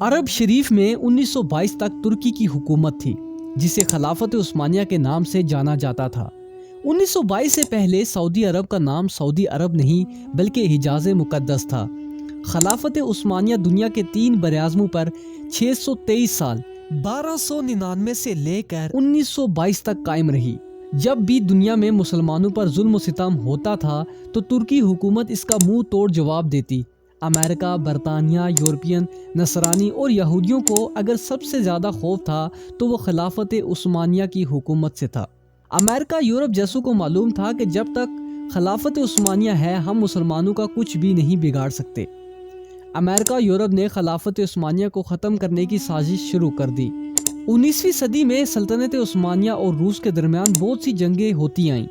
عرب شریف میں 1922 تک ترکی کی حکومت تھی جسے خلافت عثمانیہ کے نام سے جانا جاتا تھا۔ 1922 سے پہلے سعودی عرب کا نام سعودی عرب نہیں بلکہ حجاز مقدس تھا۔ خلافت عثمانیہ دنیا کے 3 براعظموں پر 623 سال 1299 سے لے کر 1922 تک قائم رہی۔ جب بھی دنیا میں مسلمانوں پر ظلم و ستم ہوتا تھا تو ترکی حکومت اس کا منہ توڑ جواب دیتی۔ امریکہ، برطانیہ، یورپین، نصرانی اور یہودیوں کو اگر سب سے زیادہ خوف تھا تو وہ خلافت عثمانیہ کی حکومت سے تھا۔ امریکہ، یورپ جیسوں کو معلوم تھا کہ جب تک خلافت عثمانیہ ہے ہم مسلمانوں کا کچھ بھی نہیں بگاڑ سکتے۔ امریکہ، یورپ نے خلافت عثمانیہ کو ختم کرنے کی سازش شروع کر دی۔ 19ویں صدی میں سلطنت عثمانیہ اور روس کے درمیان بہت سی جنگیں ہوتی آئیں،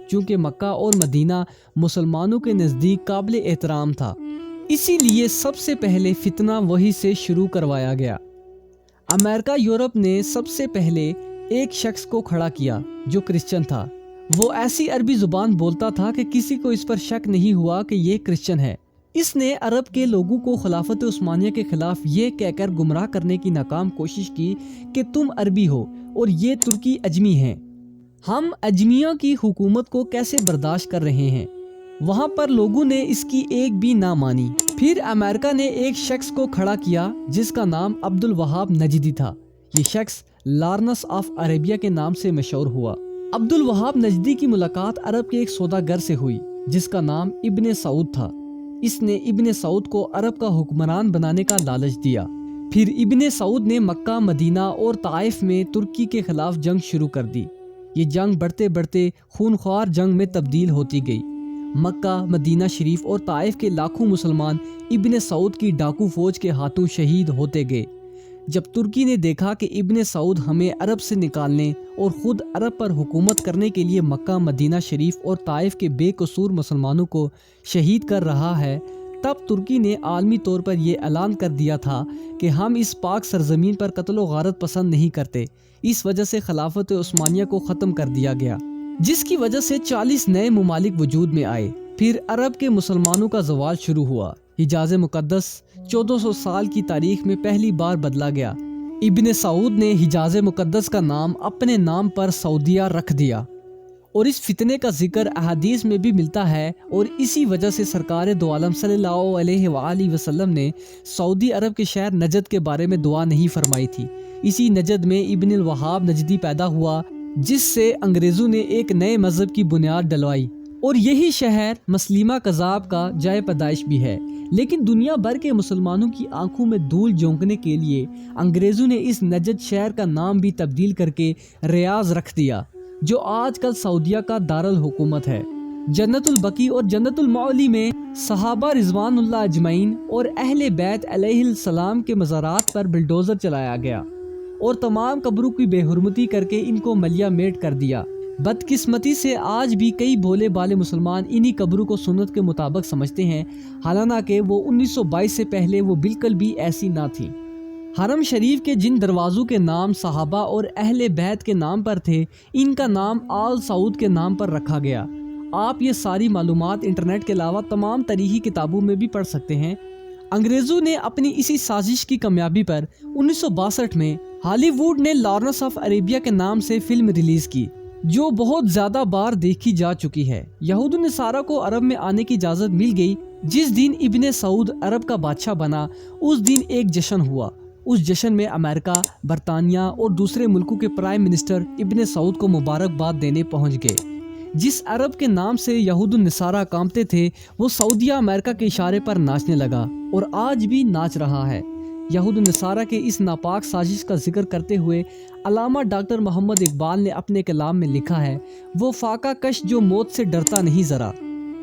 چونکہ مکہ اور مدینہ مسلمانوں کے نزدیک قابل احترام تھا، اسی لیے سب سے پہلے فتنہ وہی سے شروع کروایا گیا۔ امریکہ، یورپ نے سب سے پہلے ایک شخص کو کھڑا کیا جو کرسچن تھا۔ وہ ایسی عربی زبان بولتا تھا کہ کسی کو اس پر شک نہیں ہوا کہ یہ کرسچن ہے۔ اس نے عرب کے لوگوں کو خلافت عثمانیہ کے خلاف یہ کہہ کر گمراہ کرنے کی ناکام کوشش کی کہ تم عربی ہو اور یہ ترکی اجمی ہیں، ہم اجمیوں کی حکومت کو کیسے برداشت کر رہے ہیں۔ وہاں پر لوگوں نے اس کی ایک بھی نہ مانی۔ پھر امریکہ نے ایک شخص کو کھڑا کیا جس کا نام عبد الوہاب نجدی تھا۔ یہ شخص لارنس آف عربیہ کے نام سے مشہور ہوا۔ عبد الوہاب نجدی کی ملاقات عرب کے ایک سوداگر سے ہوئی جس کا نام ابن سعود تھا۔ اس نے ابن سعود کو عرب کا حکمران بنانے کا لالچ دیا۔ پھر ابن سعود نے مکہ، مدینہ اور طائف میں ترکی کے خلاف جنگ شروع کر دی۔ یہ جنگ بڑھتے بڑھتے خونخوار جنگ میں تبدیل ہوتی گئی۔ مکہ، مدینہ شریف اور طائف کے لاکھوں مسلمان ابن سعود کی ڈاکو فوج کے ہاتھوں شہید ہوتے گئے۔ جب ترکی نے دیکھا کہ ابن سعود ہمیں عرب سے نکالنے اور خود عرب پر حکومت کرنے کے لیے مکہ، مدینہ شریف اور طائف کے بے قصور مسلمانوں کو شہید کر رہا ہے، تب ترکی نے عالمی طور پر یہ اعلان کر دیا تھا کہ ہم اس پاک سرزمین پر قتل و غارت پسند نہیں کرتے۔ اس وجہ سے خلافت عثمانیہ کو ختم کر دیا گیا، جس کی وجہ سے 40 نئے ممالک وجود میں آئے۔ پھر عرب کے مسلمانوں کا زوال شروع ہوا۔ حجاز مقدس 1400 سال کی تاریخ میں پہلی بار بدلا گیا۔ ابن سعود نے حجاز مقدس کا نام اپنے نام پر سعودیہ رکھ دیا، اور اس فتنے کا ذکر احادیث میں بھی ملتا ہے، اور اسی وجہ سے سرکار دو عالم صلی اللہ علیہ وآلہ وسلم نے سعودی عرب کے شہر نجد کے بارے میں دعا نہیں فرمائی تھی۔ اسی نجد میں ابن الوہاب نجدی پیدا ہوا جس سے انگریزوں نے ایک نئے مذہب کی بنیاد ڈلوائی، اور یہی شہر مسلمہ کذاب کا جائے پیدائش بھی ہے۔ لیکن دنیا بھر کے مسلمانوں کی آنکھوں میں دھول جھونکنے کے لیے انگریزوں نے اس نجد شہر کا نام بھی تبدیل کر کے ریاض رکھ دیا، جو آج کل سعودیہ کا دارالحکومت ہے۔ جنت البقیع اور جنت المعلی میں صحابہ رضوان اللہ اجمعین اور اہل بیت علیہ السلام کے مزارات پر بلڈوزر چلایا گیا اور تمام قبروں کی بے حرمتی کر کے ان کو ملیا میٹ کر دیا۔ بدقسمتی سے آج بھی کئی بھولے بالے مسلمان انہی قبروں کو سنت کے مطابق سمجھتے ہیں، حالانکہ وہ 1922 سے پہلے وہ بالکل بھی ایسی نہ تھی۔ حرم شریف کے جن دروازوں کے نام صحابہ اور اہل بیت کے نام پر تھے، ان کا نام آل سعود کے نام پر رکھا گیا۔ آپ یہ ساری معلومات انٹرنیٹ کے علاوہ تمام تاریخی کتابوں میں بھی پڑھ سکتے ہیں۔ انگریزوں نے اپنی اسی سازش کی کامیابی پر 1962 میں ہالی ووڈ نے لارنس آف عربیہ کے نام سے فلم ریلیز کی، جو بہت زیادہ بار دیکھی جا چکی ہے۔ یہود و نصارہ کو عرب میں آنے کی اجازت مل گئی۔ جس دن ابن سعود عرب کا بادشاہ بنا اس دن ایک جشن ہوا۔ اس جشن میں امریکہ، برطانیہ اور دوسرے ملکوں کے پرائم منسٹر ابن سعود کو مبارکباد دینے پہنچ گئے۔ جس عرب کے نام سے یہود و نصارہ کانپتے تھے وہ سعودیہ امریکہ کے اشارے پر ناچنے لگا، اور آج بھی ناچ رہا ہے۔ یہود و نصارہ کے اس ناپاک سازش کا ذکر کرتے ہوئے علامہ ڈاکٹر محمد اقبال نے اپنے کلام میں لکھا ہے، وہ فاقہ کش جو موت سے ڈرتا نہیں ذرا،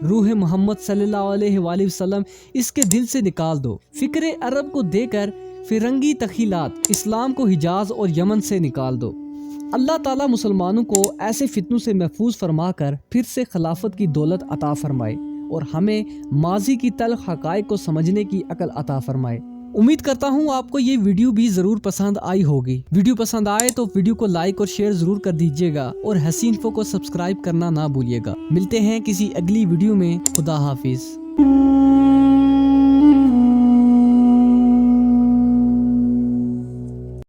روح محمد صلی اللہ علیہ وآلہ وسلم اس کے دل سے نکال دو۔ فکر عرب کو دے کر فرنگی تخیلات، اسلام کو حجاز اور یمن سے نکال دو۔ اللہ تعالیٰ مسلمانوں کو ایسے فتنوں سے محفوظ فرما کر پھر سے خلافت کی دولت عطا فرمائے، اور ہمیں ماضی کی تلخ حقائق کو سمجھنے کی عقل عطا فرمائے۔ امید کرتا ہوں آپ کو یہ ویڈیو بھی ضرور پسند آئی ہوگی۔ ویڈیو پسند آئے تو ویڈیو کو لائک اور شیئر ضرور کر دیجیے گا، اور حسین انفو کو سبسکرائب کرنا نہ بھولیے گا۔ ملتے ہیں کسی اگلی ویڈیو میں۔ خدا حافظ۔